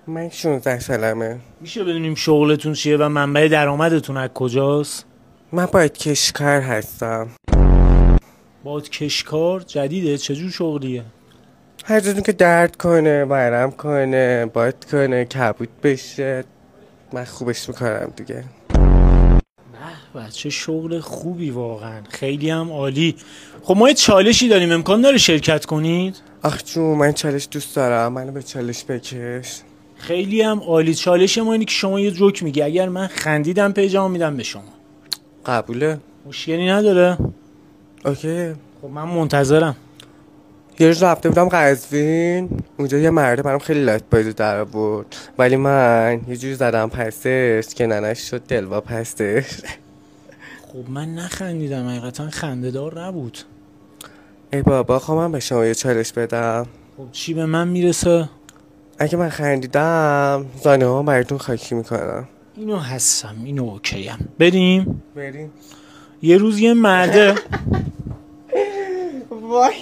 من 16 سالمه. میشه بدونیم شغلتون چیه و منبع درآمدتون از کجاست؟ من باید کشکار هستم. بادکشکار جدیده؟ چجور شغلیه؟ هر جایی که درد کنه، ورم کنه، باد کنه، کبود بشه، من خوبش میکنم دیگه. به چه شغل خوبی واقعا، خیلی هم عالی. خب ما یه چالشی داریم، امکان داره شرکت کنید؟ آخ جون، من چالش دوست دارم، منو به چالش بکش. خیلی هم عالی. چالش ما اینه که شما یه جوک میگی، اگر من خندیدم پیجامو میدم به شما. قبوله؟ مشکلی نداره؟ اوکی. خب من منتظرم. یه روز رفته بودم قزوین، اونجا یه مرده برام خیلی لایت بازی در آورد، ولی من یه جوری زدم پسش که ننش شد دلوا پستش. خب من نخندیدم، حقیقتا خنده دار نبود. ای بابا، خب من به شما یه چالش بدم. خب چی به من میرسه؟ اگه من خندیدم زانه ها براتون خاکی میکنم. اینو هستم، اینو اوکیم. بریم. یه روز یه مرده وای